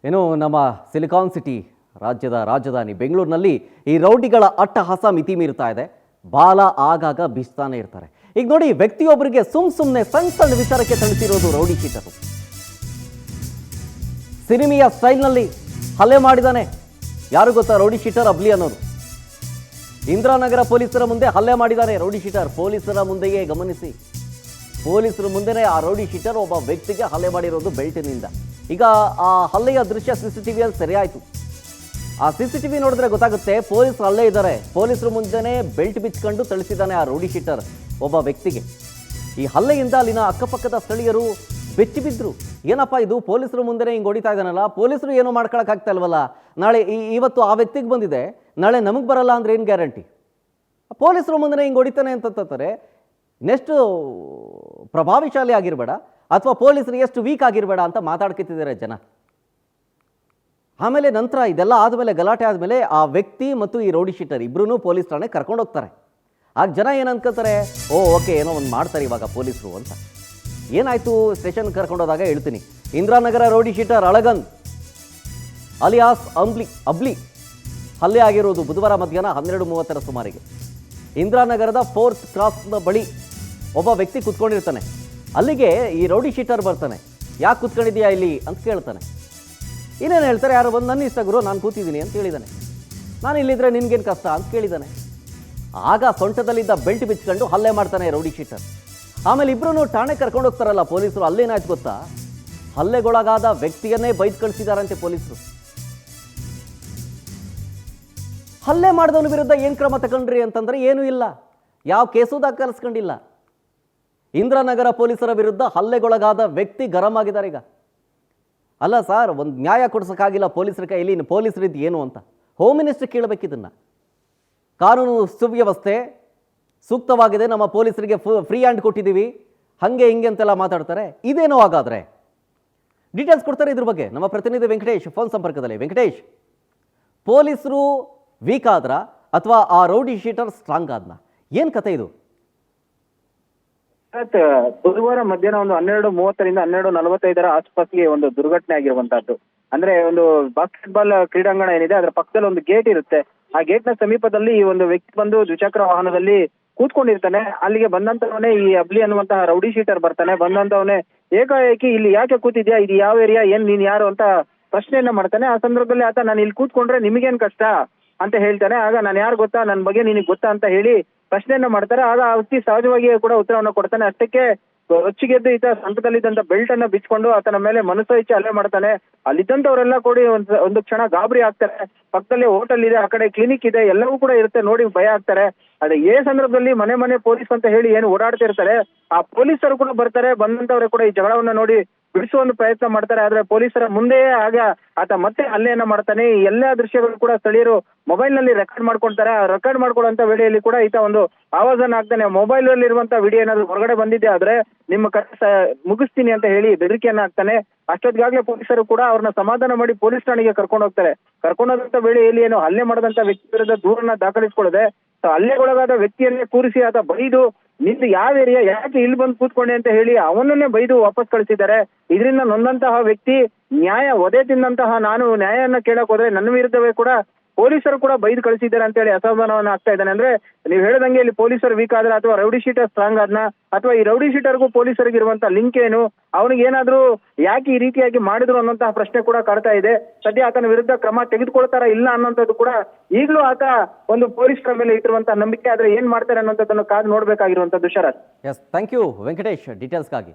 ಏನು ನಮ್ಮ silicon city ರಾಜ್ಯದ ರಾಜಧಾನಿ ಬೆಂಗಳೂರಿನಲ್ಲಿ ಈ ರೌಡಿಗಳ ಅಟ್ಟಹಾಸ ಮಿತಿ ಮೀರ್ತಾ ಇದೆ. ಬಾಲ ಆಗಾಗ ಬೀಸ್ತಾನೆ ಇರ್ತಾರೆ. ಈಗ ನೋಡಿ, ವ್ಯಕ್ತಿಯೊಬ್ಬರಿಗೆ ಸುಮ್ಮನೆ ಸಣ್ಣ ವಿಚಾರಕ್ಕೆ ತಳಿಸಿರೋದು ರೌಡಿ ಶೀಟರು. ಸಿನಿಮೆಯ ಸ್ಟೈಲ್ನಲ್ಲಿ ಹಲ್ಲೆ ಮಾಡಿದಾನೆ. ಯಾರು ಗೊತ್ತಾ? ರೌಡಿ ಶೀಟರ್ ಅಬ್ಲಿ ಅನ್ನೋರು. ಇಂದಿರಾನಗರ ಪೊಲೀಸರ ಮುಂದೆ ಹಲ್ಲೆ ಮಾಡಿದ್ದಾನೆ ರೌಡಿ ಶೀಟರ್. ಪೊಲೀಸರ ಮುಂದೆಯೇ ಗಮನಿಸಿ, ಪೊಲೀಸರ ಮುಂದೆನೇ ಆ ರೌಡಿ ಶೀಟರ್ ಒಬ್ಬ ವ್ಯಕ್ತಿಗೆ ಹಲ್ಲೆ ಮಾಡಿರೋದು ಬೆಲ್ಟಿನಿಂದ. ಈಗ ಆ ಹಲ್ಲೆಯ ದೃಶ್ಯ CCTVಯಲ್ಲಿ ಸೆರೆಯಾಯಿತು. ಆ CCTV ನೋಡಿದ್ರೆ ಗೊತ್ತಾಗುತ್ತೆ, ಪೊಲೀಸರು ಅಲ್ಲೇ ಇದ್ದಾರೆ. ಪೊಲೀಸರು ಮುಂದೆನೇ ಬೆಲ್ಟ್ ಬಿಚ್ಕೊಂಡು ತಳಿಸಿದ್ದಾನೆ ಆ ರೌಡಿ ಶೀಟರ್ ಒಬ್ಬ ವ್ಯಕ್ತಿಗೆ. ಈ ಹಲ್ಲೆಯಿಂದ ಅಲ್ಲಿನ ಅಕ್ಕಪಕ್ಕದ ಸ್ಥಳೀಯರು ಬೆಚ್ಚಿ ಬಿದ್ರು. ಏನಪ್ಪ ಇದು, ಪೊಲೀಸರು ಮುಂದೆನೇ ಹಿಂಗೆ ಹೊಡಿತಾ ಇದ್ದಾನಲ್ಲ, ಪೊಲೀಸರು ಏನೂ ಮಾಡ್ಕೊಳಕ್ಕಾಗ್ತಾ ಇಲ್ವಲ್ಲ, ನಾಳೆ ಇವತ್ತು ಆ ವ್ಯಕ್ತಿಗೆ ಬಂದಿದೆ, ನಾಳೆ ನಮಗೆ ಬರಲ್ಲ ಅಂದ್ರೆ ಏನು ಗ್ಯಾರಂಟಿ? ಪೊಲೀಸರು ಮುಂದೆ ಹಿಂಗೆ ಹೊಡಿತಾನೆ ಅಂತಂತಾರೆ. ನೆಕ್ಸ್ಟು ಪ್ರಭಾವಿಶಾಲಿ ಆಗಿರಬೇಡ ಅಥವಾ ಪೊಲೀಸರು ಎಷ್ಟು ವೀಕ್ ಆಗಿರಬೇಡ ಅಂತ ಮಾತಾಡ್ಕೊತಿದ್ದಾರೆ ಜನ. ಆಮೇಲೆ ನಂತರ ಇದೆಲ್ಲ ಆದಮೇಲೆ, ಗಲಾಟೆ ಆದಮೇಲೆ ಆ ವ್ಯಕ್ತಿ ಮತ್ತು ಈ ರೌಡಿ ಶೀಟರ್ ಇಬ್ಬರೂ ಪೊಲೀಸ್ ಠಾಣೆ ಕರ್ಕೊಂಡು ಹೋಗ್ತಾರೆ. ಆಗ ಜನ ಏನು ಅನ್ಕೋತಾರೆ, ಓಕೆ ಏನೋ ಒಂದು ಮಾಡ್ತಾರೆ ಇವಾಗ ಪೊಲೀಸರು ಅಂತ. ಏನಾಯಿತು ಸ್ಟೇಷನ್ ಕರ್ಕೊಂಡೋದಾಗ ಹೇಳ್ತೀನಿ. ಇಂದಿರಾನಗರ ರೌಡಿ ಶೀಟರ್ ಅಳಗನ್ ಅಲಿಯಾಸ್ ಅಬ್ಲಿ ಹಲ್ಲೆ ಆಗಿರೋದು ಬುಧವಾರ ಮಧ್ಯಾಹ್ನ 12:30 ಸುಮಾರಿಗೆ. ಇಂದಿರಾನಗರದ 4th ಕ್ರಾಸ್ನ ಬಳಿ ಒಬ್ಬ ವ್ಯಕ್ತಿ ಕುತ್ಕೊಂಡಿರ್ತಾನೆ. ಅಲ್ಲಿಗೆ ಈ ರೌಡಿ ಶೀಟರ್ ಬರ್ತಾನೆ. ಯಾಕೆ ಕುತ್ಕೊಂಡಿದ್ಯಾ ಇಲ್ಲಿ ಅಂತ ಕೇಳ್ತಾನೆ. ಇನ್ನೇನು ಹೇಳ್ತಾರೆ, ಯಾರು ಬಂದು ನನ್ನ ಇಷ್ಟ ಗುರು, ನಾನು ಕೂತಿದ್ದೀನಿ ಅಂತ ಹೇಳಿದ್ದಾನೆ. ನಾನು ಇಲ್ಲಿದ್ರೆ ನಿನ್ಗೇನು ಕಷ್ಟ ಅಂತ ಕೇಳಿದ್ದಾನೆ. ಆಗ ಸೊಂಟದಲ್ಲಿದ್ದ ಬೆಲ್ಟ್ ಬಿಚ್ಕೊಂಡು ಹಲ್ಲೆ ಮಾಡ್ತಾನೆ ರೌಡಿ ಶೀಟರ್. ಆಮೇಲೆ ಇಬ್ಬರೂ ಠಾಣೆ ಕರ್ಕೊಂಡು ಹೋಗ್ತಾರಲ್ಲ ಪೊಲೀಸರು. ಅಲ್ಲೇನಾಯ್ತು ಗೊತ್ತಾ, ಹಲ್ಲೆಗೊಳಗಾದ ವ್ಯಕ್ತಿಯನ್ನೇ ಬೈದು ಕಳಿಸಿದಾರಂತೆ ಪೊಲೀಸರು. ಹಲ್ಲೆ ಮಾಡಿದವನ ವಿರುದ್ಧ ಏನು ಕ್ರಮ ತಗೊಂಡ್ರಿ ಅಂತಂದ್ರೆ ಏನೂ ಇಲ್ಲ, ಯಾವ ಕೇಸು ದಾಖಲಿಸ್ಕೊಂಡಿಲ್ಲ. ಇಂದಿರಾನಗರ ಪೊಲೀಸರ ವಿರುದ್ಧ ಹಲ್ಲೆಗೊಳಗಾದ ವ್ಯಕ್ತಿ ಗರಂ ಆಗಿದ್ದಾರೆ ಈಗ. ಅಲ್ಲ ಸರ್, ಒಂದು ನ್ಯಾಯ ಕೊಡ್ಸೋಕ್ಕಾಗಿಲ್ಲ ಪೊಲೀಸರ ಕೈಯಲ್ಲಿ, ಇನ್ನು ಪೊಲೀಸರಿದ್ದು ಏನು ಅಂತ ಹೋಮ್ ಮಿನಿಸ್ಟರ್ ಕೇಳಬೇಕಿದ್ದನ್ನು. ಕಾನೂನು ಸುವ್ಯವಸ್ಥೆ ಸೂಕ್ತವಾಗಿದೆ, ನಮ್ಮ ಪೊಲೀಸರಿಗೆ ಫ್ರೀ ಹ್ಯಾಂಡ್ ಕೊಟ್ಟಿದ್ದೀವಿ, ಹಾಗೆ ಹಿಂಗೆ ಅಂತೆಲ್ಲ ಮಾತಾಡ್ತಾರೆ. ಇದೇನೋ ಹಾಗಾದರೆ ಡೀಟೇಲ್ಸ್ ಕೊಡ್ತಾರೆ ಇದ್ರ ಬಗ್ಗೆ ನಮ್ಮ ಪ್ರತಿನಿಧಿ ವೆಂಕಟೇಶ್ ಫೋನ್ ಸಂಪರ್ಕದಲ್ಲಿ. ವೆಂಕಟೇಶ್, ಪೊಲೀಸರು ವೀಕ್ ಆದ್ರ ಅಥವಾ ಆ ರೌಡಿ ಶೀಟರ್ ಸ್ಟ್ರಾಂಗ್ ಆದ್ನ, ಏನು ಕತೆ ಇದು? ಬುಧವಾರ ಮಧ್ಯಾಹ್ನ ಒಂದು 12:30ರಿಂದ 12:45 ಆಸ್ಪಾಸ್ಗೆ ಒಂದು ದುರ್ಘಟನೆ ಆಗಿರುವಂತಹದ್ದು. ಅಂದ್ರೆ ಒಂದು ಬಾಸ್ಕೆಟ್ಬಾಲ್ ಕ್ರೀಡಾಂಗಣ ಏನಿದೆ, ಅದರ ಪಕ್ಕದಲ್ಲಿ ಒಂದು ಗೇಟ್ ಇರುತ್ತೆ. ಆ ಗೇಟ್ ನ ಸಮೀಪದಲ್ಲಿ ಈ ಒಂದು ವ್ಯಕ್ತಿ ಬಂದು ದ್ವಿಚಕ್ರ ವಾಹನದಲ್ಲಿ ಕೂತ್ಕೊಂಡಿರ್ತಾನೆ. ಅಲ್ಲಿಗೆ ಬಂದಂತವನೇ ಈ ಅಬ್ಲಿ ಅನ್ನುವಂತಹ ರೌಡಿ ಶೀಟರ್ ಬರ್ತಾನೆ. ಬಂದಂತವನೇ ಏಕಾಏಕಿ ಇಲ್ಲಿ ಯಾಕೆ ಕೂತಿದ್ಯಾ, ಇದು ಯಾವ ಏರಿಯಾ, ಏನ್ ನೀನ್ ಯಾರು ಅಂತ ಪ್ರಶ್ನೆಯನ್ನ ಮಾಡ್ತಾನೆ. ಆ ಸಂದರ್ಭದಲ್ಲಿ ಆತ, ನಾನು ಇಲ್ಲಿ ಕೂತ್ಕೊಂಡ್ರೆ ನಿಮಗೇನ್ ಕಷ್ಟ ಅಂತ ಹೇಳ್ತಾನೆ. ಆಗ ನಾನು ಯಾರು ಗೊತ್ತಾ, ನನ್ನ ಬಗ್ಗೆ ನಿನಗೆ ಗೊತ್ತಾ ಅಂತ ಹೇಳಿ ಪ್ರಶ್ನೆಯನ್ನ ಮಾಡ್ತಾರೆ. ಆಗ ಆ ವ್ಯಕ್ತಿ ಸಹಜವಾಗಿಯೇ ಕೂಡ ಉತ್ತರವನ್ನು ಕೊಡ್ತಾನೆ. ಅಷ್ಟಕ್ಕೆ ರೊಚ್ಚಿಗೆದ್ದು ಈತ ಸಂಕಟದಲ್ಲಿದ್ದಂತ ಬೆಲ್ಟ್ ಅನ್ನ ಬಿಚ್ಕೊಂಡು ಆತನ ಮೇಲೆ ಮನಸ್ಸು ಇಚ್ಛೆ ಹಲ್ಲೆ ಮಾಡ್ತಾನೆ. ಅಲ್ಲಿದ್ದಂಥವರೆಲ್ಲ ಕೂಡಿ ಒಂದು ಕ್ಷಣ ಗಾಬರಿ ಆಗ್ತಾರೆ. ಪಕ್ಕದಲ್ಲಿ ಹೋಟೆಲ್ ಇದೆ, ಆ ಕಡೆ ಕ್ಲಿನಿಕ್ ಇದೆ, ಎಲ್ಲವೂ ಕೂಡ ಇರುತ್ತೆ. ನೋಡಿ ಭಯ ಆಗ್ತಾರೆ. ಅದೇ ಈ ಸಂದರ್ಭದಲ್ಲಿ ಮನೆ ಪೊಲೀಸ್ ಅಂತ ಹೇಳಿ ಏನು ಓಡಾಡ್ತಿರ್ತಾರೆ, ಆ ಪೊಲೀಸರು ಕೂಡ ಬರ್ತಾರೆ. ಬಂದಂತವ್ರೆ ಕೂಡ ಈ ಜಗಳವನ್ನ ನೋಡಿ ಬಿಡಿಸುವ ಒಂದು ಪ್ರಯತ್ನ ಮಾಡ್ತಾರೆ. ಆದ್ರೆ ಪೊಲೀಸರ ಮುಂದೆಯೇ ಆಗ ಆತ ಮತ್ತೆ ಹಲ್ಲೆಯನ್ನ ಮಾಡ್ತಾನೆ. ಈ ಎಲ್ಲಾ ದೃಶ್ಯಗಳು ಕೂಡ ಸ್ಥಳೀಯರು ಮೊಬೈಲ್ ನಲ್ಲಿ ರೆಕಾರ್ಡ್ ಮಾಡ್ಕೊಳ್ತಾರೆ. ಆ ರೆಕಾರ್ಡ್ ಮಾಡ್ಕೊಳ್ಳುವಂತ ವೇಳೆಯಲ್ಲಿ ಕೂಡ ಈತ ಒಂದು ಆವಾಜನ್ನ ಹಾಕ್ತಾನೆ. ಮೊಬೈಲ್ ಅಲ್ಲಿ ಇರುವಂತ ವಿಡಿಯೋ ಏನಾದ್ರು ಹೊರಗಡೆ ಬಂದಿದೆ ಆದ್ರೆ ನಿಮ್ಮ ಕತೆ ಮುಗಿಸ್ತೀನಿ ಅಂತ ಹೇಳಿ ಬೆದರಿಕೆಯನ್ನ ಹಾಕ್ತಾನೆ. ಅಷ್ಟೊತ್ತಿಗಾಗ್ಲೇ ಪೊಲೀಸರು ಕೂಡ ಅವ್ರನ್ನ ಸಮಾಧಾನ ಮಾಡಿ ಪೊಲೀಸ್ ಠಾಣೆಗೆ ಕರ್ಕೊಂಡು ಹೋಗ್ತಾರೆ. ಕರ್ಕೊಂಡೋದಂತ ವೇಳೆಯಲ್ಲಿ ಏನು ಹಲ್ಲೆ ಮಾಡದಂತ ವ್ಯಕ್ತಿ ವಿರುದ್ಧ ದೂರನ್ನ ದಾಖಲಿಸಿಕೊಳ್ಳದೆ ಹಲ್ಲೆಗೊಳಗಾದ ವ್ಯಕ್ತಿಯನ್ನೇ ಕೂರಿಸಿ ಆತ ಬೈದು, ನಿಂದು ಯಾವ ಏರಿಯಾ, ಯಾಕೆ ಇಲ್ಲಿ ಬಂದು ಕೂತ್ಕೊಂಡೆ ಅಂತ ಹೇಳಿ ಅವನನ್ನೇ ಬೈದು ವಾಪಸ್ ಕಳಿಸಿದ್ದಾರೆ. ಇದರಿಂದ ನೊಂದಂತಹ ವ್ಯಕ್ತಿ, ನ್ಯಾಯ ಒದೆ ತಿಂದಂತಹ ನಾನು ನ್ಯಾಯವನ್ನ ಕೇಳಕ್ ಹೋದ್ರೆ ನನ್ನ ವಿರುದ್ಧವೇ ಕೂಡ ಪೊಲೀಸರು ಕೂಡ ಬೈದು ಕಳಿಸಿದ್ದಾರೆ ಅಂತ ಹೇಳಿ ಅಸಮಾಧಾನವನ್ನ ಆಗ್ತಾ ಇದ್ದಾನೆ. ಅಂದ್ರೆ ನೀವು ಹೇಳದಂಗೆ ಇಲ್ಲಿ ಪೊಲೀಸರು ವೀಕ್ ಆದ್ರೆ ಅಥವಾ ರೌಡಿ ಶೀಟರ್ ಸ್ಟ್ರಾಂಗ್ ಆದ್ನ, ಅಥವಾ ಈ ರೌಡಿ ಶೀಟರ್ಗೂ ಪೊಲೀಸರಿಗೆ ಇರುವಂತಹ ಲಿಂಕ್ ಏನು, ಅವನಿಗೆ ಏನಾದ್ರೂ ಯಾಕೆ ಈ ರೀತಿಯಾಗಿ ಮಾಡಿದ್ರು ಅನ್ನೋಂತಹ ಪ್ರಶ್ನೆ ಕೂಡ ಕಾಡ್ತಾ ಇದೆ. ಸದ್ಯ ಆತನ ವಿರುದ್ಧ ಕ್ರಮ ತೆಗೆದುಕೊಳ್ತಾರ ಇಲ್ಲ ಅನ್ನೋಂಥದ್ದು ಕೂಡ ಈಗಲೂ ಆತ ಒಂದು ಪೊಲೀಸರ ಮೇಲೆ ಇಟ್ಟಿರುವಂತಹ ನಂಬಿಕೆ. ಆದ್ರೆ ಏನ್ ಮಾಡ್ತಾರೆ ಅನ್ನೋಂಥದ್ದನ್ನು ಕಾದು ನೋಡ್ಬೇಕಾಗಿರುವಂತದ್ದು. ಶರತ್, ಎಸ್, ಥ್ಯಾಂಕ್ ಯು ವೆಂಕಟೇಶ್ ಡೀಟೇಲ್ಸ್ಗಾಗಿ.